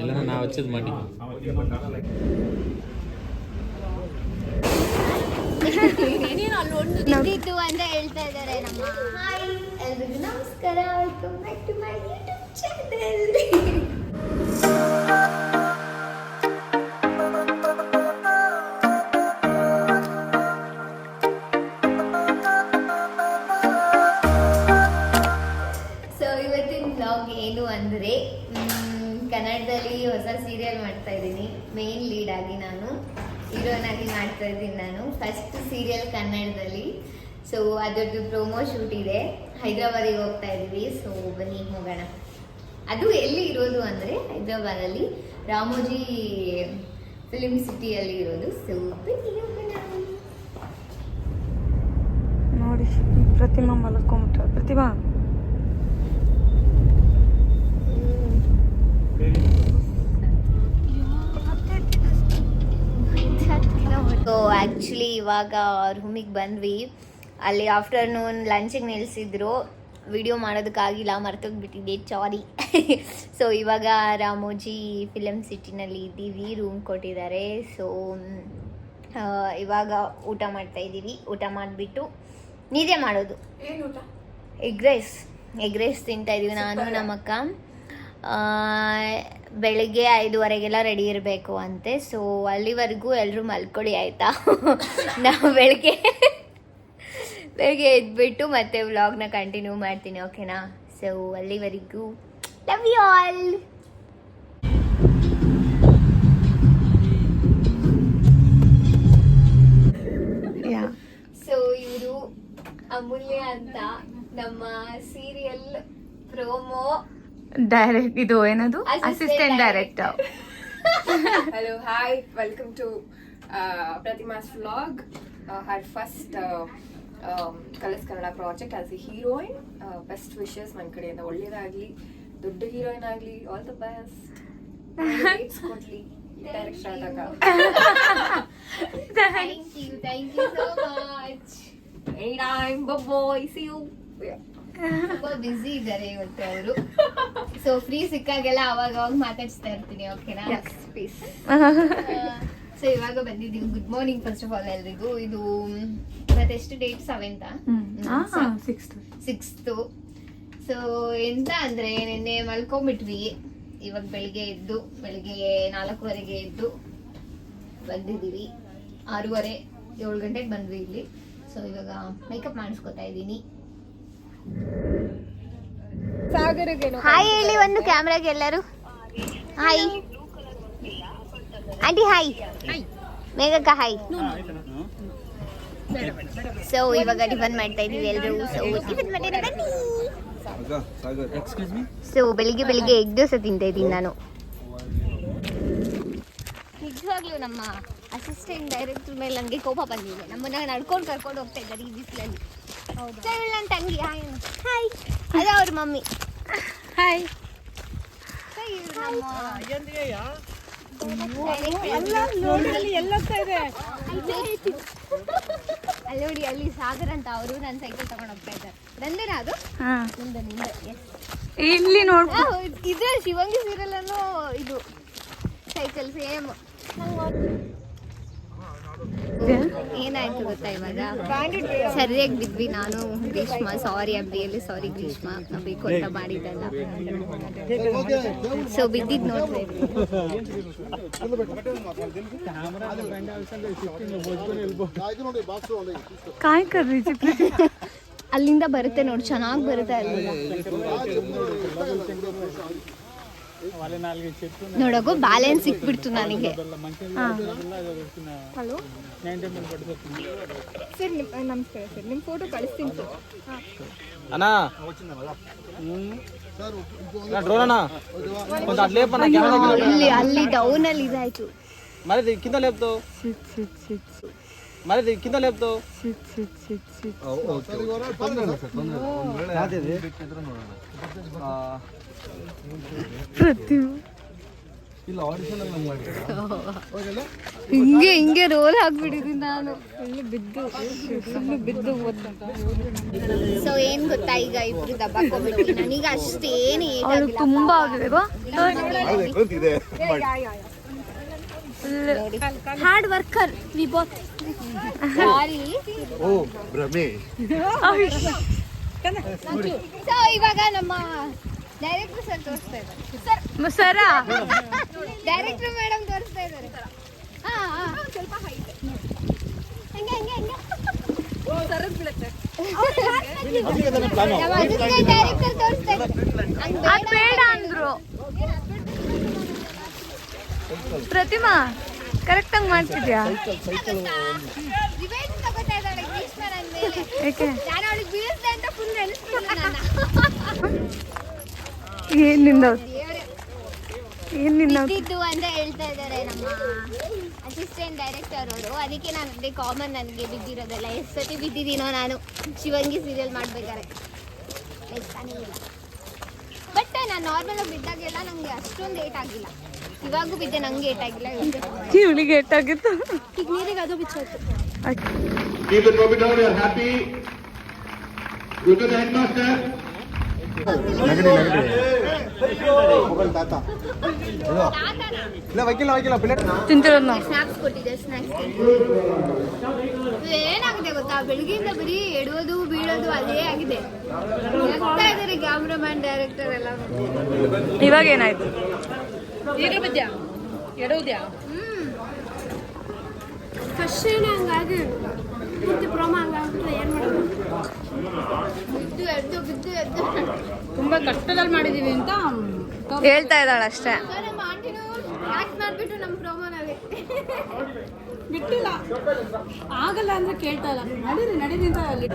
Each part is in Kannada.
ಎಲ್ಲ ನಾವು ಹಚ್ಚದ್ ಮಾಡಿ ಇದ್ದಿದ್ದು ಅಂತ ಹೇಳ್ತಾ ಇದ್ದಾರೆ ನಮ್ಮ. ಹಾಯ್ ಎಲ್ರಿಗೂ ನಮಸ್ಕಾರ, welcome back to my YouTube channel. So ಇವತ್ತಿನ ಬ್ಲಾಗ್ ಏನು ಅಂದರೆ, ಕನ್ನಡದಲ್ಲಿ ಹೊಸ ಸೀರಿಯಲ್ ಮಾಡ್ತಾ ಇದ್ದೀನಿ. ಮೇನ್ ಲೀಡ್ ಆಗಿ ನಾನು ಹೀರೋಯಿನ್ ಆಗಿ ಮಾಡ್ತಾ ಇದ್ದೀನಿ. ನಾನು ಫಸ್ಟ್ ಸೀರಿಯಲ್ ಕನ್ನಡದಲ್ಲಿ. ಸೊ ಅದರದ್ದು ಪ್ರೋಮೋ ಶೂಟ್ ಇದೆ, ಹೈದ್ರಾಬಾದಿಗೆ ಹೋಗ್ತಾ ಇದ್ದೀವಿ. ಸೊ ಬನ್ನಿ ಹೋಗೋಣ. ಅದು ಎಲ್ಲಿ ಇರೋದು ಅಂದರೆ ಹೈದ್ರಾಬಾದಲ್ಲಿ ರಾಮೋಜಿ ಫಿಲ್ಮ್ ಸಿಟಿಯಲ್ಲಿ ಇರೋದು. ಸೊ ಬನ್ನಿ ಹೋಗೋಣ. ನೋಡಿ ಪ್ರತಿಮಾ ಮಲ್ಕೊಂಬಿಟ್ಟ. ಪ್ರತಿಮಾ ಸೊ ಆ್ಯಕ್ಚುಲಿ ಇವಾಗ ರೂಮಿಗೆ ಬಂದ್ವಿ. ಅಲ್ಲಿ ಆಫ್ಟರ್ನೂನ್ ಲಂಚಿಗೆ ನಿಲ್ಲಿಸಿದ್ರು, ವಿಡಿಯೋ ಮಾಡೋದಕ್ಕಾಗಿಲ್ಲ, ಮರ್ತೋಗ್ಬಿಟ್ಟಿದ್ದೆ, ಸಾರಿ. ಸೊ ಇವಾಗ ರಾಮೋಜಿ ಫಿಲಮ್ ಸಿಟಿನಲ್ಲಿ ಇದ್ದೀವಿ, ರೂಮ್ ಕೊಟ್ಟಿದ್ದಾರೆ. ಸೊ ಇವಾಗ ಊಟ ಮಾಡ್ತಾ ಇದ್ದೀವಿ. ಊಟ ಮಾಡಿಬಿಟ್ಟು ನೀವೇ ಮಾಡೋದು ಎಗ್ ರೈಸ್ ತಿಂತಾ ಇದ್ದೀವಿ ನಾನು ನಮ್ಮಕ್ಕ. ಬೆಳಿಗ್ಗೆ 5:15ಗೆಲ್ಲ ರೆಡಿ ಇರಬೇಕು ಅಂತೆ. ಸೊ ಅಲ್ಲಿವರೆಗೂ ಎಲ್ಲರೂ ಮಲ್ಕೊಳ್ಳಿ ಆಯಿತಾ. ನಾವು ಬೆಳಗ್ಗೆ ಎದ್ಬಿಟ್ಟು ಮತ್ತೆ ವ್ಲಾಗ್ನ ಕಂಟಿನ್ಯೂ ಮಾಡ್ತೀನಿ, ಓಕೆನಾ? ಸೊ ಅಲ್ಲಿವರೆಗೂ ಲವ್ ಯು ಆಲ್. ಸೊ ಇವರು ಅಮೂಲ್ಯ ಅಂತ, ನಮ್ಮ ಸೀರಿಯಲ್ ಪ್ರೋಮೋ ಡೈರೆಕ್ಟ್, ಇದು ಏನದು assistant director. Hello, hi, welcome to Pratima's vlog. Her first Colors Kannada project as a heroine. Best wishes ನನ್ನ ಕಡೆಯಿಂದ, ಒಳ್ಳೆಯದಾಗಲಿ, ದೊಡ್ಡ ಹೀರೋಯಿನ್ ಆಗಲಿ, ಆಲ್ ದ ಬೆಸ್ಟ್. ಡೇಟ್ಸ್ ಕೊಡ್ಲಿ, ಡೈರೆಕ್ಟ್ ಸ್ಟಾರ್ಟ್ ಆಗ. Thank you so much. Anytime, bye bye, see you. ತುಂಬಾ ಬ್ಯುಸಿ ಇದ್ದಾರೆ ಇವತ್ತು ಅವರು. ಸೊ ಫ್ರೀ ಸಿಕ್ಕಾಗೆಲ್ಲ ಅವಾಗ ಮಾತಾಡ್ಸ್ತಾ ಇರ್ತೀನಿ, ಓಕೆನಾ? Peace. ಸೊ ಇವಾಗ ಬಂದಿದ್ದೀವಿ. Good morning first of all ಎಲ್ರಿಗೂ. ಇದು ಇವತ್ತೆಷ್ಟು ಡೇಟ್? 7th, 6th. ಸೊ ಎಂತ ಅಂದ್ರೆ ನಿನ್ನೆ ಮಲ್ಕೊಂಡ್ಬಿಟ್ವಿ. ಇವಾಗ ಬೆಳಿಗ್ಗೆ 4:15ಗೆ ಎದ್ದು ಬಂದಿದ್ದೀವಿ. 6:30, 7 ಗಂಟೆಗೆ ಬಂದ್ವಿ ಇಲ್ಲಿ. ಸೊ ಇವಾಗ ಮೇಕಪ್ ಮಾಡಿಸ್ಕೊತಾ ಇದ್ದೀನಿ. ಹಾಯ್ ಹೇಳಿ ಒಂದು ಕ್ಯಾಮ್ರಾಗೆ ಎಲ್ಲರೂ. Hi aunty, hi. ಮೇಘಕ್ಕ ಹಾಯ್. ಸೊ ಇವಾಗ ಟಿಫನ್ ಮಾಡ್ತಾ ಇದೀವಿ ಎಲ್ಲರೂ. ಸೊ ಟಿಫನ್ ಮಾಡಿದ್ರೆ ಬನ್ನಿ. ಸೊ ಬೆಳಿಗ್ಗೆ ಎಗ್ ದೋಸೆ ತಿಂತಾ ಇದ್ದೀನಿ ನಾನು. ನಿಜವಾಗ್ಲೂ ನಮ್ಮ ಅಸಿಸ್ಟೆಂಟ್ ಡೈರೆಕ್ಟರ್ ಮೇಲೆ ನನಗೆ ಕೋಪ ಬಂದಿದೆ. ನಮ್ಮನ್ನ ನಡ್ಕೊಂಡು ಕರ್ಕೊಂಡು ಹೋಗ್ತಾ ಇದ್ದಾರೆ ಈ ಬಿಸಿಲಲ್ಲಿ. ನನ್ನ ತಂಗಿ ಹಾಯ್. ಅದೇ ಅವ್ರ ಮಮ್ಮಿ ಹಾಯ್. ಅಲ್ಲಿ ನೋಡಿ, ಅಲ್ಲಿ ಸಾಗರ್ ಅಂತ ಅವರು ನನ್ನ ಸೈಕಲ್ ತಗೊಂಡು ಹೋಗ್ತಾ ಇದ್ದಾರೆ. ನಂದೇನಾ ಅದು? ನಿಂದೆ. ಇಲ್ಲಿ ನೋಡ್, ಇದ್ರೆ ಶಿವಂಗಿ ಸೀರಿಯಲ್ ಅನ್ನೋ ಇದು ಸೈಕಲ್ ಸೇಮ್. ಏನಾಯ್ತು ಗೊತ್ತಾ, ಇವಾಗ ಸರಿಯಾಗಿ ಬಿದ್ವಿ ನಾನು ಗ್ರೀಷ್ಮ. ಸಾರಿ ಅಬ್ಬಿಯಲ್ಲಿ, ಸಾರಿ ಗ್ರೀಷ್ಮ, ನಾವು ಬೇಕು ಅಂತ ಮಾಡಿದ್ದಲ್ಲ. ಸೊ ಬಿದ್ದಿದ್ದು ನೋಡ್ತಾ ಇದ್ವಿ. ಕಾಯ್ ಕರ್ರಿ ಅಲ್ಲಿಂದ ಬರುತ್ತೆ ನೋಡಿ, ಚೆನ್ನಾಗಿ ಬರುತ್ತೆ ಅಲ್ಲಿಂದ. ನೋಡೋಕು ಬ್ಯಾಲೆನ್ಸ್ ಸಿಕ್ಬಿಡ್ತು ನನಗೆ. ಹಲೋ ಸರ್, ನಮಸ್ಕಾರ ಸರ್. ನಿಮ್ಮ ಫೋಟೋ ಕಳಿಸ್ತೀನಿ ಸರ್. అన్నా డ్రోన్ అన్నా కొంచెం అట్లా లేపన్నా కెమెరా ಅಲ್ಲಿ ಡೌನ್ ಅಲ್ಲಿ ಇದಾಯ್ತು. మరి కింద లేపుతావు మరి కింద లేపుతావు ಇಲ್ಲ ಆಡಿಷನ್ ಅಲ್ಲಿ ಮಾಡಿದ್ದೆ. ಹಿಂಗೆ ರೋಲ್ ಹಾಕ್ಬಿಟ್ಟಿದ್ದೀನಿ ನಾನು. ಫುಲ್ಲು ಬಿದ್ದು ಸೊ ಏನ್ ಗೊತ್ತಾ, ಈಗ ಇಬ್ರು ದಬ್ಬಾಕೋಬಿಟ್ಟು ನನಗೆ ಅಷ್ಟೇನು ಅವಳು ತುಂಬಾ ಆಗಿದೆ ಹಾರ್ಡ್ ವರ್ಕರ್ ವಿ ಬೋತ್. ಸಾರಿ. ಓ ಭ್ರಮೆ. ಸೊ ಇವಾಗ ನಮ್ಮ ಡೈರೆಕ್ಟರ್ ಸರ್ ತೋರಿಸ್ತಾ ಇದ್ದಾರೆ. ಸರ ಡೈರೆಕ್ಟರ್ ಮೇಡಮ್ ತೋರಿಸ್ತಾ ಇದ್ದಾರೆ. ಸ್ವಲ್ಪ ಹೈಟ್ ಹಂಗೆ ಹಂಗೆ ಹಂಗೆ ಸರದ್ ಬೀಳುತ್ತೆ. ಡೈರೆಕ್ಟರ್ ತೋರಿಸ್ತಾ ಇದ್ದಾರೆ. ಅದ್ ಬೇಡ ಅಂದ್ರು. ಪ್ರತಿಮಾ ಕರೆಕ್ಟ್ ಆಗಿ ಮಾಡ್ತಿದ್ಯಾ? ರಿವೈಸ್ ತಗೋತಾ ಇದ್ದಾಳೆ ಗ್ರೀಷ್ಮ ನನ್ನ ಮೇಲೆ. ಏಕೆ? ನಾನು ಅವಳಿಗೆ ಬೀಳಿಸ್ದೆ ಅಂತ ಫುಲ್ ನೆನೆಸ್ತಿಲ್ಲ ನನ್ನ. ಏನ್ ನಿಂದ ಬಿದ್ದಿದ್ದು ಅಂತ ಹೇಳ್ತಾ ಇದ್ದಾರೆ ನಮ್ಮ ಅಸಿಸ್ಟೆಂಟ್ ಡೈರೆಕ್ಟರ್ ಅವರು. ಅದಕ್ಕೆ ನಾನು ಅದೇ ಕಾಮನ್ ನನಗೆ ಬಿದ್ದಿರೋದೆಲ್ಲ. ಎಷ್ಟು ಸತಿ ಬಿದ್ದಿದ್ದೀನೋ ನಾನು ಶಿವಂಗಿ ಸೀರಿಯಲ್ ಮಾಡ್ಬೇಕಾರೆ. ಬಟ್ ನಾನು ನಾರ್ಮಲ್ ಆಗಿ ಬಿದ್ದಾಗೆಲ್ಲ ನಂಗೆ ಅಷ್ಟೊಂದು ಏಟ್ ಆಗಿಲ್ಲ. ಇವಾಗೂ ಬಿದ್ದೆ, ನಂಗೆ ಏಟ್ ಆಗಿಲ್ಲ. ಇವಳಿಗೆ ಏಟಾಗಿತ್ತು. ಈಗ ನೀರಿಗೆ ಅದು ಬಿಚ್ಚೋಯ್ತು. Keep the trophy down. You are happy. Go to the headmaster. Mobile ತಾತ. ಇಲ್ಲ ವೈಕಿಲ್ಲ ಪ್ಲೇಟ್ ತಿಂತಿರೋದು ನಾವು. ಸ್ನಾಕ್ಸ್ ಕೊಟ್ಟಿದ್ದೆ. ಸ್ನಾಕ್ಸ್ ಏನಾಗಿದೆ ಗೊತ್ತಾ, ಬೆಳಗ್ಗೆಯಿಂದ ಬರೀ ಎಡುವುದು ಬೀಳೋದು ಅದೇ ಆಗಿದೆ. ಹೋಗ್ತಾ ಇದ್ದಾರೆ ಕ್ಯಾಮ್ರಾಮನ್ ಡೈರೆಕ್ಟರ್ ಎಲ್ಲ. ಇವಾಗ ಏನಾಯ್ತು? ಫಸ್ಟ್ ಹಂಗಾಗಿ ಪೂರ್ತಿ ಪ್ರೋಮ ಹಂಗಾಗ್ಬಿಟ್ರೆ ಏನು ಮಾಡೋದು? ಬಿದ್ದು ಎದ್ದು ತುಂಬಾ ಕಷ್ಟದಲ್ಲಿ ಮಾಡಿದೀವಿ ಅಂತ ಹೇಳ್ತಾ ಇದ್ದಾಳ ಅಷ್ಟೇ. ನಮ್ಮ ಆಂಟಿನೂ ಆಕ್ಟ್ ಮಾಡಿಬಿಟ್ಟು ನಮ್ಮ ಪ್ರೋಮೋನಾಗೆ ಬಿಟ್ಟಿಲ್ಲ. ಆಗಲ್ಲ ಅಂದ್ರೆ ಕೇಳ್ತಾ ಇಲ್ಲ. ನಡೀರಿ ಅಂತ ಅಲ್ಲಿ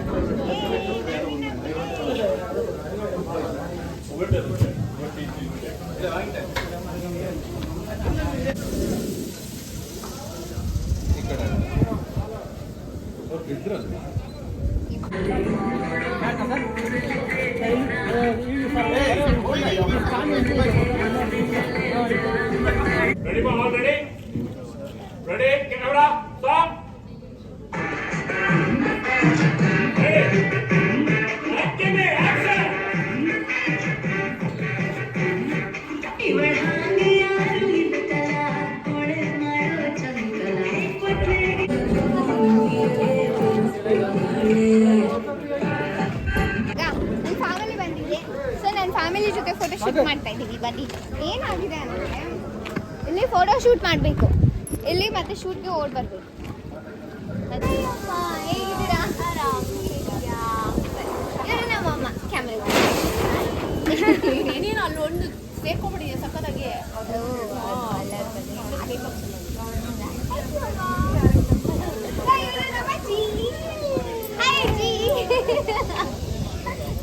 Ready, camera, stop. Give me action. Family ಬಂದಿದೆ. ಸೊ ನನ್ನ ಫ್ಯಾಮಿಲಿ ಜೊತೆ ಫೋಟೋ ಶೂಟ್ ಮಾಡ್ತಾ ಇದ್ದೀವಿ. ಬನ್ನಿ. ಏನಾಗಿದೆ ಅಂದರೆ ಇಲ್ಲಿ ಫೋಟೋ ಶೂಟ್ ಮಾಡಬೇಕು. ಇಲ್ಲಿ ಮತ್ತೆ ಶೂಟ್ಗೆ ಓಡ್ ಬರ್ಬೇಕು. ಹೇಗಿದ್ದೀರಾ? ಇವರು ನಮ್ಮಮ್ಮ ಕ್ಯಾಮ್ರಾ. ನೀನು ಅಲ್ಲಿ ಒಂದು ಸೇರ್ಕೊಂಡ್ಬಿಟ್ಟಿದ್ಯಾ ಸಕ್ಕತ್ತಾಗಿ.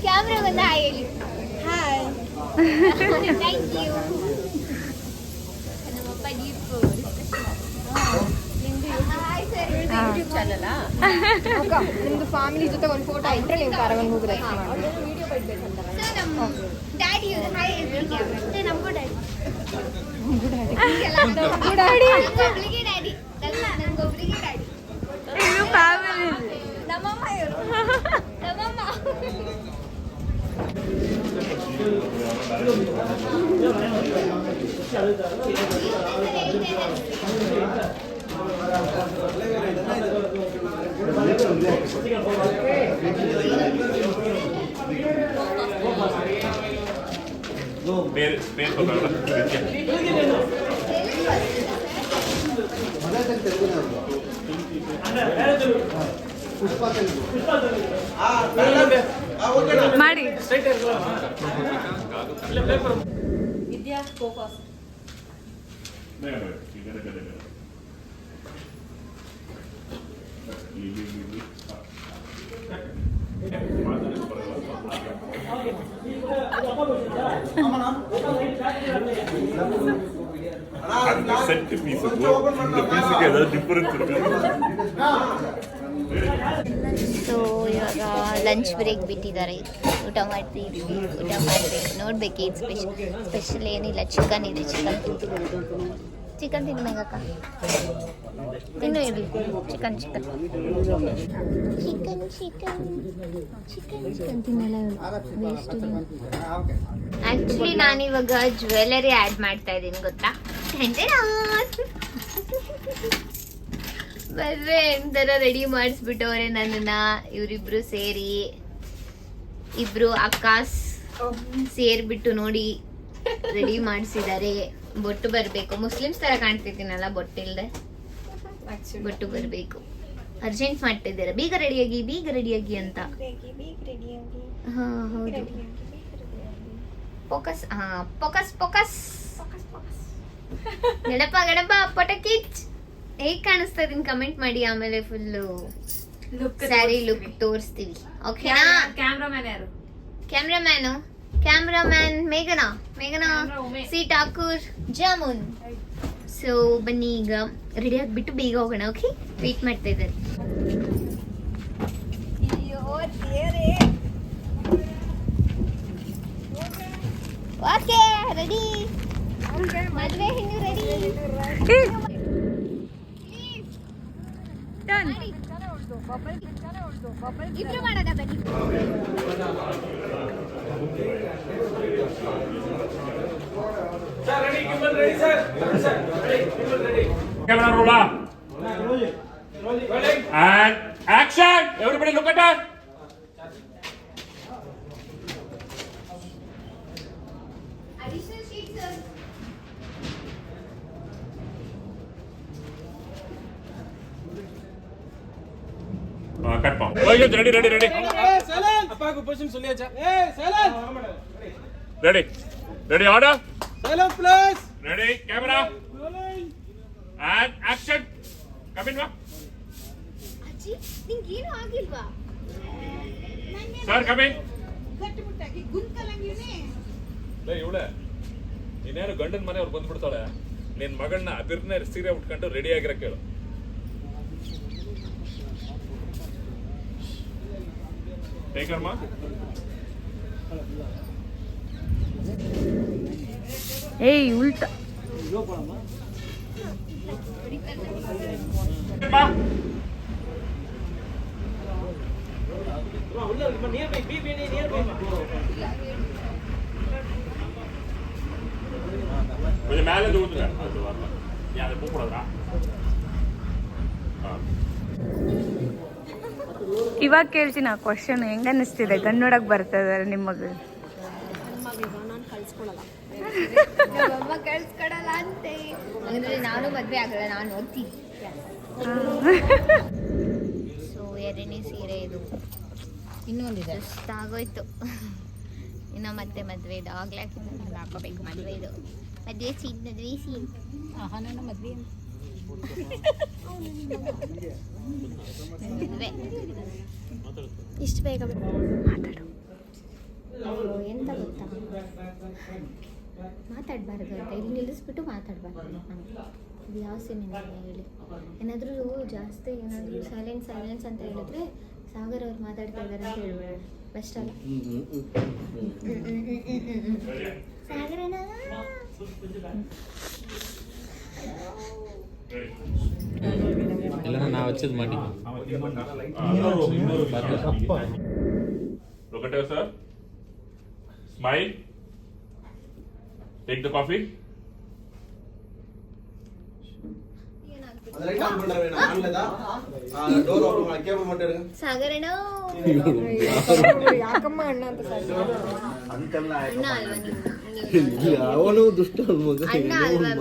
ಕ್ಯಾಮ್ರಾ ಬಂದ ಹಾಯ್ ಹೇಳಿ. ಹಾಯ್. Thank you. ನಮ್ಮಪ್ಪ ದೀಪು. ನಿಮ್ದು ಫ್ಯಾಮಿಲಿ ಜೊತೆ ಒಂದು ಫೋಟೋ ಇಟ್ಟರೆ ನೀವು ಕಾರವನ್ ಹೋಗ್ರೆ ನಮ್ಮ ಡ್ಯಾಡಿ ಹಾಯ್ ಹೇಳಿ ಕ್ಯಾಮ್ರಾ. ನಮಗೂ ಡ್ಯಾಡಿ. ನಮಗೊಬ್ಳಿಗೆ ಡ್ಯಾಡಿ ಅಲ್ಲ, ನಮಗೊಬ್ಳಿಗೆ ಡ್ಯಾಡಿ. ಇದು ಫ್ಯಾಮಿಲಿ. ನಮ್ಮಮ್ಮ ಇವರು. ನಮ್ಮಮ್ಮ. Space ಪಕಡ. ಮಾಡಿ ವಿದ್ಯಾ ಫೋಕಸ್. அந்த செட் பீஸ் இந்த பீஸுக்கு ஏதாவது டிஃபரன்ஸ் இருக்கு? ಸೊ ಇವಾಗ ಲಂಚ್ ಬ್ರೇಕ್ ಬಿಟ್ಟಿದ್ದಾರೆ, ಊಟ ಮಾಡ್ತಿದ್ದೀವಿ. ಊಟ ಮಾಡಬೇಕು, ನೋಡ್ಬೇಕು ಏನು ಸ್ಪೆಷಲ್ ಏನಿಲ್ಲ. ಚಿಕನ್ ಇದೆ, ಚಿಕನ್ ತಿನ್ಬೇಕಕ್ಕ, ತಿನ್ನು ಇರಲಿ. ಚಿಕನ್ ತಿನ್ನಲ್ಲ ವೇಸ್ಟ್. ಆ್ಯಕ್ಚುಲಿ ನಾನಿವಾಗ ಜ್ಯುವೆಲರಿ ಆ್ಯಡ್ ಮಾಡ್ತಾ ಇದ್ದೀನಿ, ಗೊತ್ತಾ? ಮದುವೆ ಎಂಥರ ರೆಡಿ ಮಾಡಿಸ್ಬಿಟ್ಟವ್ರೆ ನನ್ನನ್ನ. ಇವರಿಬ್ರು ಸೇರಿ, ಇಬ್ರು ಅಕ್ಕಾಸ್ ಸೇರ್ಬಿಟ್ಟು ನೋಡಿ ರೆಡಿ ಮಾಡಿಸಿದ್ದಾರೆ. ಬೊಟ್ಟು ಬರಬೇಕು, ಮುಸ್ಲಿಮ್ಸ್ ತರ ಕಾಣ್ತಿದ್ದೀನಲ್ಲ ಬೊಟ್ಟಿಲ್ದೆ. ಬೊಟ್ಟು ಬರಬೇಕು, ಅರ್ಜೆಂಟ್ ಮಾಡ್ತಿದ್ದಾರೆ. ಬೇಗ ರೆಡಿಯಾಗಿ ಅಂತ. ಹಾ ಹೌದು, ಫೋಕಸ್. ಫೋಕಸ್. ಗಡಪ ಪಟಕಿಚ್. ಹೇಗ್ ಕಾಣಿಸ್ತಾ ಇದೀನಿ ಕಮೆಂಟ್ ಮಾಡಿ. ಆಮೇಲೆ ಫುಲ್ಲು ಸ್ಯಾರಿ ಲುಕ್ ತೋರಿಸ್ತೀವಿ, ಓಕೆನಾ? ಕ್ಯಾಮ್ರಾಮ್ಯಾನ್ ಮೇಘನಾ ಸಿ ಠಾಕೂರ್ ಜಾಮೂನ್. ಸೊ ಬನ್ನಿ, ಈಗ ರೆಡಿ ಆಗಿಬಿಟ್ಟು ಬೇಗ ಹೋಗೋಣ. ಓಕೆ, ವೇಟ್ ಮಾಡ್ತಾ ಇದ್ದಾರೆ. Okay, ready. ಮದುವೆ ಹೆಣ್ಣು ರೆಡಿ. ಇಬ್ರು ಮಾಡೋದ ಬನ್ನಿ. Camera roll up. And action! Everybody look at that. Additional sheets, sir. Cut palm. Oh, yes, ready. ಅಪ್ಪ ಪೊಸಿಷನ್ ಸುಲಿಯಾಚ. Ready, order. Silence please. Ready, camera. And action. Come in, ma. ಅಜ್ಜಿ, ನಿಂಗೇನು ಆಗಿಲ್ವಾ? Sir, come in. ಗಟ್ಟಿಮುಟ್ಟಾಗಿ ಗುಂತ್ಕಲಂಗಿನೇ. ಲೇ ಇವಳೆ, ನೀನೇನು ಗಂಡನ ಮನೆಯವ್ರು ಬಂದ್ಬಿಡ್ತಾಳೆ. ನಿನ್ ಮಗಳನ್ನ ಅದಿರ್ನೇ ಸೀರೆ ಉಟ್ಕೊಂಡು ರೆಡಿ ಆಗಿರಕ್ಕೆ ಹೇಳು. Take her, ma. ಏಯ್ ಉಲ್ಟಾ. Ma. கொஞ்சம் மேல தூக்குங்க. அது வரல. நீ அதை போகக்கூடாதா? ಇವಾಗ ಕೇಳ್ತೀನಿ ಆ ಕ್ವಶನ್, ಹೆಂಗ ಅನಿಸ್ತಿದೆ? ಗಂಡು ನೋಡಕ್ ಬರ್ತಾ ಇದಾರೆ ನಿಮ್ಮ ಮಗಳು. ನಮ್ಮಮ್ಮ ಕಳ್ಸ್ಕೊಡಲ್ಲ ಅಂತೆ. ಅಂದ್ರೆ ನಾನು ಮದ್ವೆ ಆಗಲ್ಲ, ನಾನು ಓದ್ತೀನಿ. ಸೊ ಎರಡನೇ ಸೀರೆ ಇದು. ಇನ್ನೊಂದಿದೆ, ಆಗೋಯ್ತು. ಇನ್ನು ಮತ್ತೆ ಮದ್ವೆ ಇದು ಆಗ್ಲೇ ಹಾಕೋಬೇಕು. ಮದ್ವೆ ಇದು, ಮದ್ವೆ ಸೀನ್. ನನ್ನ ಮದ್ವೆ ಮದ್ವೆ ಇಷ್ಟು ಬೇಗ ಮಾತಾಡು. ಎಂತ ಗೊತ್ತಾ, ಮಾತಾಡಬಾರ್ದು ಅಂತ ಇಲ್ಲಿ ನಿಲ್ಲಿಸ್ಬಿಟ್ಟು ಮಾತಾಡಬಾರ್ದು. ಅದು ಯಾವ ಸಿನಿಮಾ ಹೇಳಿ? ಏನಾದರೂ ಜಾಸ್ತಿ ಏನಾದರೂ ಸೈಲೆನ್ಸ್ ಅಂತ ಹೇಳಿದ್ರೆ ಸಾಗರ್ ಅವ್ರು ಮಾತಾಡ್ತಾ ಇದ್ದಾರೆ ಅಂತ ಹೇಳ್ಬೇಡ. ಬೆಸ್ಟ್ ಅಲ್ಲ? ಸಾಗರನ ಇಲ್ಲ, ನಾವು ಹಚ್ಚದ್ ಮಾಡಿ. Look at her, sir. Smile. Take the coffee. ಸಾಗರಣ ಯಾಕಮ್ಮ ಅಣ್ಣ ಅಂತ ಅಣ್ಣ ಅಲ್ವಾ ಅವನು ದುಷ್ಟ ಮಗ. ಅಣ್ಣ ಅಲ್ವಾ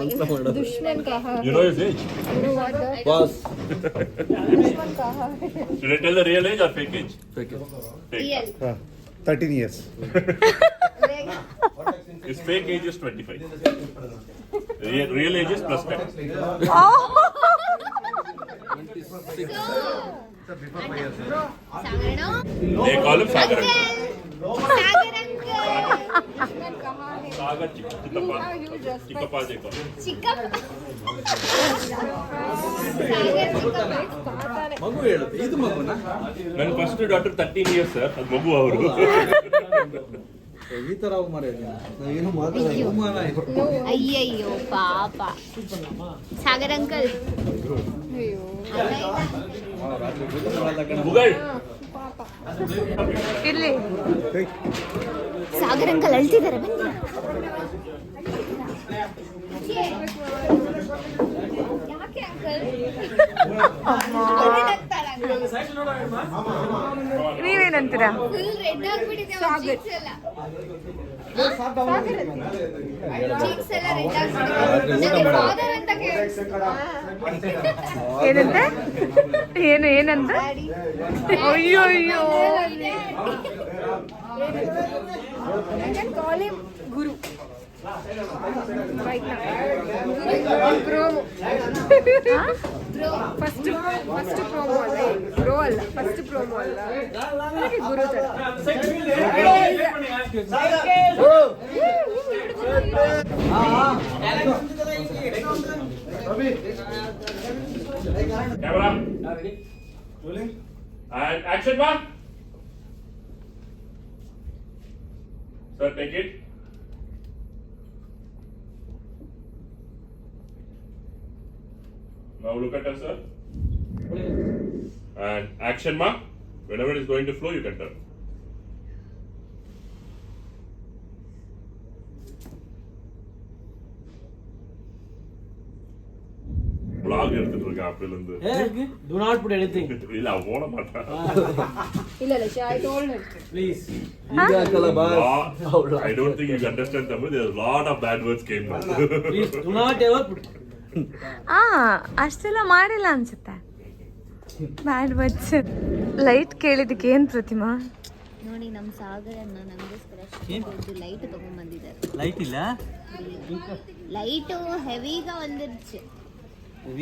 ದುಶ್ಮನ್ ಕಹ. You know his age? Boss. Should I tell the real age or fake age? Fake. Real 13 years. His fake age is 25. Real age is plus 10. ಸಾಗರಣ They call him Sagar. Sagar uncle. Sagar ಚಿಕ್ಕಪ್ಪ ಚಿಕ್ಕಪ್ಪ ಜೈಕೋ ಚಿಕ್ಕಪ್ಪ ಮಗು ಹೇಳುತ್ತೆ ಇದು ಮಗುನ ನನ್ನ ಫಸ್ಟ್ ಡಾಕ್ಟರ್ 13 ಇಯರ್ಸ್ ಸರ್ ಅದು ಮಗು ಅವರು ಈ ತರ ಏನು ಮಾತಾಡ ಅಯ್ಯಯ್ಯೋ ಪಾಪ ಸಾಗರ್ ಅಂಕಲ್ ಮುಗಳ್ ಇಲ್ಲಿ ಸಾಗರ್ ಅಂಕಲ್ ಅಳ್ತಿದ್ದಾರೆ ಬನ್ನಿ ಯಾಕೆ ಅಂಕಲ್ ನೀವೇನಂತೀರಾ? ಫುಲ್ ರೆಡ್ ಆಗ್ಬಿಟ್ಟಿದೆ ಚೀಕ್ಸ್ ಎಲ್ಲ ಚೀಕ್ಸ್ ಎಲ್ಲ ರೆಡ್ ಆಗ್ಬಿಟ್ಟಿದೆ ಫಾದರ್ ಅಂತ ಏನಂತೆ ಏನಂತ? ಅಯ್ಯೋ ಅಯ್ಯೋ call him Guru. Right now. Promo. First promo ಅಲ್ಲ Bro ಅಲ್ಲ first promo ಅಲ್ಲ ಅದಕ್ಕೆ ಗುರು ತರ camera and action one sir take it now look at us sir and action mark whenever it is going to flow you can turn vlog எடுத்துட்டு ஆப்பிள் இருந்து ಡು ನಾಟ್ ಪುಟ್ ಎನಿಥಿಂಗ್ இல்ல போட மாட்டான் ಇಲ್ಲ ಇಲ್ಲ I told him ಪ್ಲೀಸ್ ಈಗ ಹಾಕಲ್ಲ boss I don't think you understand Tamil. There's a lot of bad words came now. Please do not ever put ಅಷ್ಟೆಲ್ಲ ಮಾಡಿಲ್ಲ ಅನ್ಸುತ್ತೆ. ಬ್ಯಾಡ್ ವರ್ಡ್ಸ್ ಲೈಟ್ ಕೇಳಿದಕ್ಕೆ ಏನ್ ಪ್ರತಿಮಾ? ನೋಡಿ ನಮ್ಮ ಸಾಗರನ್ನ ನಮಗೋಸ್ಕರ ಲೈಟ್ ತಗೊಂಡ್ಬಂದಿದ್ದಾರೆ. ಲೈಟ್ ಇಲ್ಲ ಲೈಟು ಹೆವಿಗ ಒಂದಿರ್ಚು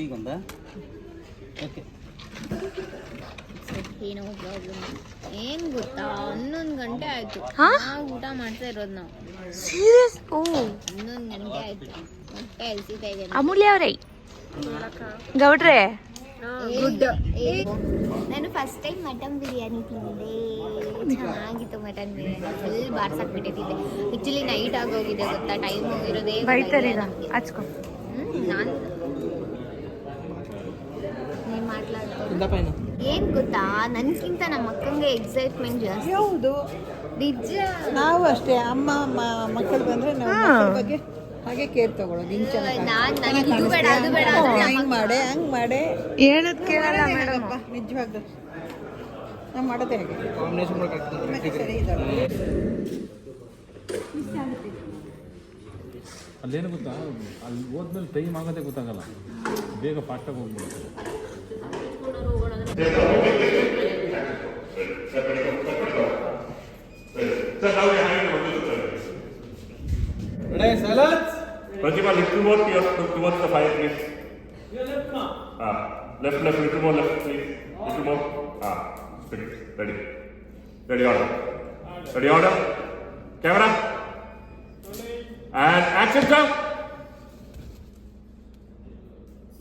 ಈಗ ಒಂದ ಓಕೆ ಏನೋ ಪ್ರಾಬ್ಲಮ್ ಏನ್ ಗೊತ್ತಾ 11 ಗಂಟೆ ಆಯ್ತು ನಾವು ಊಟ ಮಾಡ್ತಾ ಇರೋದು ನಾವು ಸೀರಿಯಸ್? ಓ 11 ಗಂಟೆ ಆಯ್ತು ಹೊಟ್ಟೆ ಹಸಿತಾ ಇದೆ ಅಮೂಲ್ಯ ಅವರೇ ಗೌಡ್ರೆ ನಾನು ಫಸ್ಟ್ ಟೈಮ್ ಮಟನ್ ಬಿರಿಯಾನಿ ತಿಂದೆ ಚೆನ್ನಾಗಿತ್ತು ಮಟನ್ ಬಿರಿಯಾನಿ ಫುಲ್ ಬಾರ್ಸಾಕ್ಬಿಟ್ಟಿದ್ದೆ ಆಕ್ಚುಲಿ ನೈಟ್ ಆಗೋಗಿದೆ ಗೊತ್ತಾ ಟೈಮ್ ಹೋಗಿರೋದೇ ಬೈತಾರೀಗ ಹಚ್ಕೊ ನಾನು ನೀನ್ ಮಾತಾಡ್ತೀನಿ ಏನ್ ಗೊತ್ತಾ ನನ್ಗಿಂತ ನಮ್ಮ ಅಕ್ಕಂಗೆ ಎಕ್ಸೈಟ್ಮೆಂಟ್ ಜಾಸ್ತಿ ಹೌದು ನಿಜ ನಾವು ಅಷ್ಟೇ ಅಮ್ಮ ಮಕ್ಕಳು ಬಂದ್ರೆ ನಾವು ಮಕ್ಕಳ ಬಗ್ಗೆ ಹಾಗೆ ಕೇರ್ ತಗೊಳ್ಳೋದು ಹಿಂಗ್ ನನಗೆ ಇದು ಬೇಡ ಅದು ಬೇಡ ಅಂದ್ರೆ ಹಂಗ್ ಮಾಡೆ ಹೇಳದ್ ಕೇಳಲ್ಲ ಮೇಡಮ್. ನಿಜವಾಗ್ಲೂ ನಾವು ಮಾಡೋದೇ ಹಾಗೆ ಕಾಂಬಿನೇಷನ್ ಮತ್ತೆ ಸರಿ ಇದ್ದಾವೆ ಅಲ್ಲೇನು ಗೊತ್ತಾ ಅಲ್ಲಿ ಹೋದ್ಮೇಲೆ ಟೈಮ್ ಆಗೋದೇ ಗೊತ್ತಾಗಲ್ಲ ಬೇಗ ಫಾಸ್ಟಾಗಿ ಹೋಗ್ಬೋದು Sir, now we are having a wonderful service. Ready silence Pratima, little more towards the fire, please. Left, little more left, please. Little more. Spirit. Ready. Ready, order. Ready, order. Camera. And action, sir.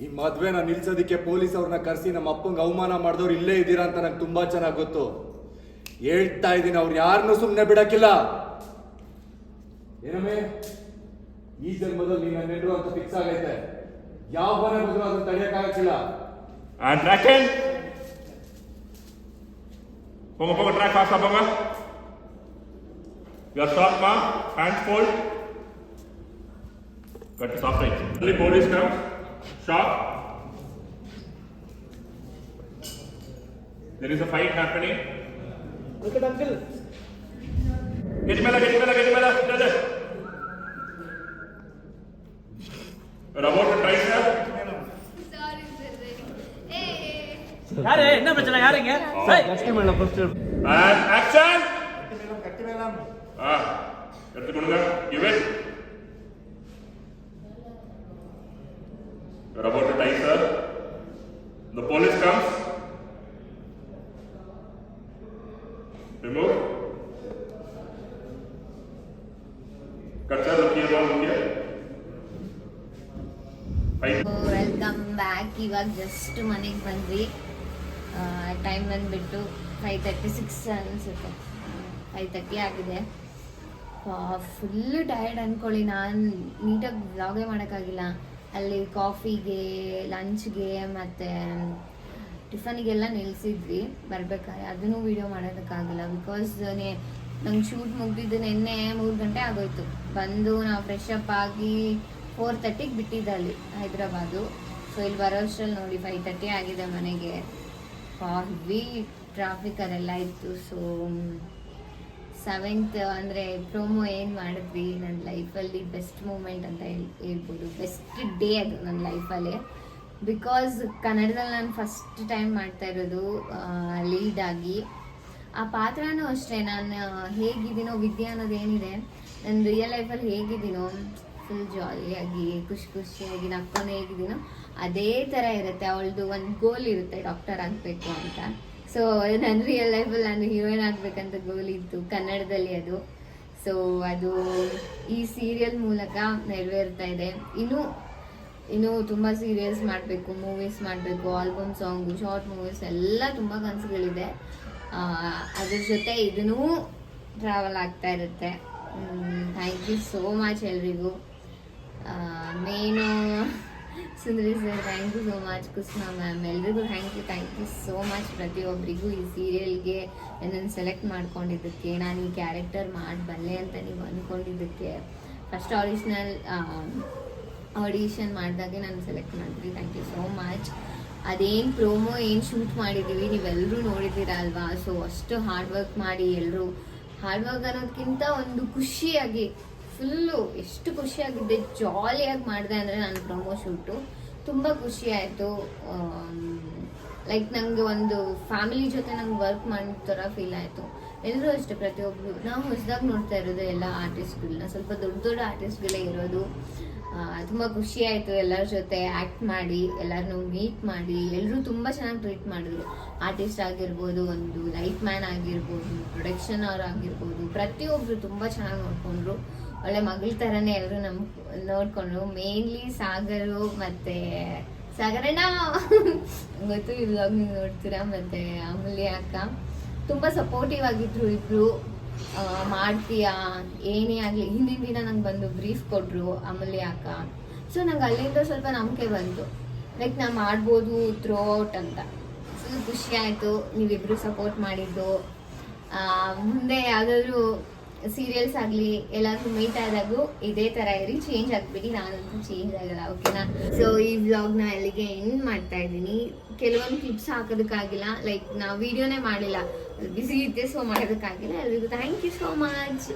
ಈ ಮದ್ವೆನ ನಿಲ್ಸೋದಿಕ್ಕೆ ಪೊಲೀಸ್ ಅವ್ರನ್ನ ಕರೆಸಿ ನಮ್ಮ ಅಪ್ಪಂಗೆ ಅವಮಾನ ಮಾಡಿದವ್ರು ಇಲ್ಲೇ ಇದ್ದೀರಾ ಅಂತ ನಂಗೆ ತುಂಬಾ ಚೆನ್ನಾಗಿ ಗೊತ್ತು. ಹೇಳ್ತಾ ಇದ್ದೀನಿ ಅವ್ರು ಯಾರನ್ನೂ ಸುಮ್ಮನೆ ಬಿಡಕ್ಕಿಲ್ಲ. ಏನಮ್ಮೆ ಈ ಜನ್ಮದಲ್ಲಿ ನೀನು ನೆಂಟರು ಅಂತ ಫಿಕ್ಸ್ ಆಗೈತೆ. ಯಾವ ಮನೆ ಬಂದ್ರು ಅದನ್ನ ತಡೆಯಕ್ಕಾಗಕ್ಕಿಲ್ಲ. And action. Ponga, track fast, ponga. Your stop, ma. Hands fold. Cut it off right. Only police comes. Stop. There is a fight happening. Look at uncle. Get him, brother. You're about to try, sir. ಯಾರೇ என்ன பிரச்சனை யாருங்க ஜஸ்ட் மேல ஃபர்ஸ்ட் And action. எடுத்து கொடுங்க. Give it. You're about to die, sir. The police comes. Remove. Cut, sir. Welcome back. ಇವಾಗ ಜಸ್ಟ್ ಮನೆಗೆ ಬಂದ್ವಿ. ಟೈಮ್ ಬಂದುಬಿಟ್ಟು 5:36 ಅನಿಸುತ್ತೆ, 5:30 ಆಗಿದೆ. ಫುಲ್ಲು ಟಯರ್ಡ್ ಅಂದ್ಕೊಳ್ಳಿ. ನಾನು ನೀಟಾಗಿ ವ್ಲಾಗೇ ಮಾಡೋಕ್ಕಾಗಿಲ್ಲ. ಅಲ್ಲಿ ಕಾಫಿಗೆ, ಲಂಚ್ಗೆ ಮತ್ತು ಟಿಫನಿಗೆಲ್ಲ ನಿಲ್ಲಿಸಿದ್ವಿ ಬರ್ಬೇಕಾದ್ರೆ. ಅದನ್ನು ವೀಡಿಯೋ ಮಾಡೋದಕ್ಕಾಗಿಲ್ಲ ಬಿಕಾಸ್ ನಂಗೆ ಶೂಟ್ ಮುಗಿದಿದ್ದು ನಿನ್ನೆ 3 ಗಂಟೆ ಆಗೋಯ್ತು. ಬಂದು ನಾವು ಫ್ರೆಶ್ ಅಪ್ ಆಗಿ 4:30ಗೆ ಬಿಟ್ಟಿದ್ದೆ ಅಲ್ಲಿ ಹೈದ್ರಾಬಾದು. ಸೊ ಇಲ್ಲಿ ಬರೋ ಅಷ್ಟರಲ್ಲಿ ನೋಡಿ 5:30 ಆಗಿದೆ ಮನೆಗೆ. ಹೆವಿ ಟ್ರಾಫಿಕ್ ಅದೆಲ್ಲ ಇತ್ತು. ಸೊ 7th ಅಂದರೆ ಪ್ರೋಮೋ ಏನು ಮಾಡಿದ್ವಿ, ನನ್ನ ಲೈಫಲ್ಲಿ ಬೆಸ್ಟ್ ಮೂಮೆಂಟ್ ಅಂತ ಹೇಳ್ಬೋದು. ಬೆಸ್ಟ್ ಡೇ ಅದು ನನ್ನ ಲೈಫಲ್ಲೇ. ಬಿಕಾಸ್ ಕನ್ನಡದಲ್ಲಿ ನಾನು ಫಸ್ಟ್ ಟೈಮ್ ಮಾಡ್ತಾ ಇರೋದು ಲೀಡಾಗಿ. ಆ ಪಾತ್ರನೂ ಅಷ್ಟೇ, ನಾನು ಹೇಗಿದ್ದೀನೋ ವಿದ್ಯಾ ಅನ್ನೋದೇನಿದೆ, ನನ್ನ ರಿಯಲ್ ಲೈಫಲ್ಲಿ ಹೇಗಿದ್ದೀನೋ ಫುಲ್ ಜಾಲಿಯಾಗಿ ಖುಷಿಯಾಗಿ ನಕ್ಕೊಂಡು ಹೇಗಿದ್ದೀನೋ ಅದೇ ಥರ ಇರುತ್ತೆ. ಅವಳದು ಒಂದು ಗೋಲ್ ಇರುತ್ತೆ, ಡಾಕ್ಟರ್ ಆಗಬೇಕು ಅಂತ. ಸೊ ನನ್ನ ರಿಯಲ್ ಲೈಫಲ್ಲಿ ನಾನು ಹೀರೋಯಿನ್ ಆಗಬೇಕಂತ ಗೋಲ್ ಇತ್ತು ಕನ್ನಡದಲ್ಲಿ ಅದು. ಸೊ ಅದು ಈ ಸೀರಿಯಲ್ ಮೂಲಕ ನೆರವೇರ್ತಾ ಇದೆ. ಇನ್ನೂ ತುಂಬ ಸೀರಿಯಲ್ಸ್ ಮಾಡಬೇಕು, ಮೂವೀಸ್ ಮಾಡಬೇಕು, ಆಲ್ಬಮ್ ಸಾಂಗು, ಶಾರ್ಟ್ ಮೂವೀಸ್ ಎಲ್ಲ ತುಂಬ ಕನಸುಗಳಿದೆ. ಅದ್ರ ಜೊತೆ ಇದನ್ನೂ ಟ್ರಾವೆಲ್ ಆಗ್ತಾ ಇರುತ್ತೆ. ಥ್ಯಾಂಕ್ ಯು ಸೋ ಮಚ್ ಎಲ್ರಿಗೂ. ಮೇನು ಸುಂದರಿ sir thank you so much, Kusma ma'am, ಎಲ್ರಿಗೂ ಥ್ಯಾಂಕ್ ಯು ಸೋ ಮಚ್. ಪ್ರತಿಯೊಬ್ಬರಿಗೂ ಈ ಸೀರಿಯಲ್ಗೆ ನನ್ನನ್ನು ಸೆಲೆಕ್ಟ್ ಮಾಡ್ಕೊಂಡಿದ್ದಕ್ಕೆ, ನಾನು ಈ ಕ್ಯಾರೆಕ್ಟರ್ ಮಾಡಬಲ್ಲೆ ಅಂತ ನೀವು ಅಂದ್ಕೊಂಡಿದ್ದಕ್ಕೆ, ಫಸ್ಟ್ ಆಡಿಷನ್ ಮಾಡಿದಾಗೆ ನಾನು ಸೆಲೆಕ್ಟ್ ಮಾಡಿದ್ವಿ. Thank you so much. ಅದೇನು ಪ್ರೋಮೋ ಏನು ಶೂಟ್ ಮಾಡಿದ್ದೀವಿ ನೀವೆಲ್ಲರೂ ನೋಡಿದ್ದೀರ ಅಲ್ವಾ. ಸೊ ಅಷ್ಟು ಹಾರ್ಡ್ ವರ್ಕ್ ಮಾಡಿ ಎಲ್ಲರೂ ಹಾರ್ಡ್ ವರ್ಕ್ ಅನ್ನೋದಕ್ಕಿಂತ ಒಂದು ಖುಷಿಯಾಗಿ ಫುಲ್ಲು ಎಷ್ಟು ಖುಷಿಯಾಗಿದ್ದೆ, ಜಾಲಿಯಾಗಿ ಮಾಡಿದೆ ಅಂದರೆ ನಾನು ಪ್ರೊಮೋ ಶೂಟು ತುಂಬ ಖುಷಿ ಆಯಿತು. ಲೈಕ್ ನನಗೆ ಒಂದು ಫ್ಯಾಮಿಲಿ ಜೊತೆ ನಂಗೆ ವರ್ಕ್ ಮಾಡೋ ಥರ ಫೀಲ್ ಆಯಿತು. ಎಲ್ಲರೂ ಅಷ್ಟೇ, ಪ್ರತಿಯೊಬ್ಬರು ನಾವು ಹೊಸದಾಗಿ ನೋಡ್ತಾ ಇರೋದು ಎಲ್ಲ ಆರ್ಟಿಸ್ಟ್ಗಳನ್ನ, ಸ್ವಲ್ಪ ದೊಡ್ಡ ಆರ್ಟಿಸ್ಟ್ಗಳೇ ಇರೋದು. ತುಂಬ ಖುಷಿ ಆಯಿತು ಎಲ್ಲರ ಜೊತೆ ಆ್ಯಕ್ಟ್ ಮಾಡಿ, ಎಲ್ಲರನ್ನೂ ಮೀಟ್ ಮಾಡಿ. ಎಲ್ಲರೂ ತುಂಬ ಚೆನ್ನಾಗಿ ಟ್ರೀಟ್ ಮಾಡಿದ್ರು. ಆರ್ಟಿಸ್ಟ್ ಆಗಿರ್ಬೋದು, ಒಂದು ಲೈಟ್ ಮ್ಯಾನ್ ಆಗಿರ್ಬೋದು, ಪ್ರೊಡಕ್ಷನ್ ಅವ್ರು ಆಗಿರ್ಬೋದು, ಪ್ರತಿಯೊಬ್ಬರು ತುಂಬ ಚೆನ್ನಾಗಿ ನೋಡಿಕೊಂಡ್ರು. ಒಳ್ಳೆ ಮಗಳ ಥರನೇ ಎಲ್ಲರೂ ನೋಡಿಕೊಂಡ್ರು. ಮೇನ್ಲಿ ಸಾಗರು ಮತ್ತು ಸಾಗರಣ್ಣ ಗೊತ್ತು, ಈ ವ್ಲಾಗ್ ನೀವು ನೋಡ್ತೀರಾ, ಮತ್ತು ಅಮೂಲ್ಯ ಅಕ್ಕ ತುಂಬ ಸಪೋರ್ಟಿವ್ ಆಗಿದ್ರು. ಇಬ್ಬರು ಮಾಡ್ತೀಯಾ ಏನೇ ಆಗಲಿ, ಹಿಂದಿನ ದಿನ ನಂಗೆ ಬಂದು ಬ್ರೀಫ್ ಕೊಟ್ಟರು ಅಮೂಲ್ಯ ಅಕ್ಕ. ಸೊ ನಂಗೆ ಅಲ್ಲಿಂದ ಸ್ವಲ್ಪ ನಂಬಿಕೆ ಬಂತು, ಲೈಕ್ ನಾ ಮಾಡ್ಬೋದು ಥ್ರೂ ಔಟ್ ಅಂತ. ಫುಲ್ ಖುಷಿ ಆಯಿತು ನೀವಿಬ್ಬರು ಸಪೋರ್ಟ್ ಮಾಡಿದ್ದು. ಮುಂದೆ ಯಾವುದಾದ್ರೂ ಸೀರಿಯಲ್ಸ್ ಆಗಲಿ ಎಲ್ಲಾದ್ರೂ ಮೀಟ್ ಆದಾಗೂ ಇದೇ ಥರ ಇರಿ, ಚೇಂಜ್ ಆಗಿಬಿಡಿ. ನಾನಂತೂ ಚೇಂಜ್ ಆಗಲ್ಲ, ಓಕೆನಾ. ಸೊ ಈ ವ್ಲಾಗ್ನ ಅಲ್ಲಿಗೆ ಎಂಡ್ ಮಾಡ್ತಾ ಇದ್ದೀನಿ. ಕೆಲವೊಂದು ಕ್ಲಿಪ್ಸ್ ಹಾಕೋದಕ್ಕಾಗಿಲ್ಲ, ಲೈಕ್ ನಾವು ವಿಡಿಯೋನೇ ಮಾಡಿಲ್ಲ, ಬಿಸಿ ಇದ್ದೆ, ಸೊ ಮಾಡೋದಕ್ಕಾಗಿಲ್ಲ. ಎಲ್ರಿಗೂ thank you so much.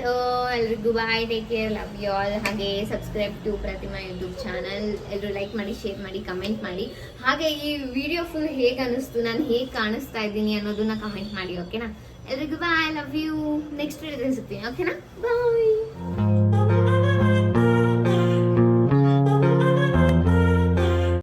So ಎಲ್ರಿಗೂ bye, take care, love you all. ಹಾಗೆ subscribe to Pratima YouTube channel. ಎಲ್ಲರೂ ಲೈಕ್ ಮಾಡಿ, ಶೇರ್ ಮಾಡಿ, ಕಮೆಂಟ್ ಮಾಡಿ. ಹಾಗೆ ಈ ವಿಡಿಯೋ ಫುಲ್ ಹೇಗೆ ಅನ್ನಿಸ್ತು, ನಾನು ಹೇಗೆ ಕಾಣಿಸ್ತಾ ಇದ್ದೀನಿ ಅನ್ನೋದನ್ನ ಕಮೆಂಟ್ ಮಾಡಿ, ಓಕೆನಾ. ಎಲ್ರಿಗೂ ಬಾಯ್, ಲವ್ ಯು. ನೆಕ್ಸ್ಟ್ ವಿಡಿಯೋದಲ್ಲಿ ಸಿಗ್ತೀನಿ, ಓಕೆನಾ. ಬಾಯ್.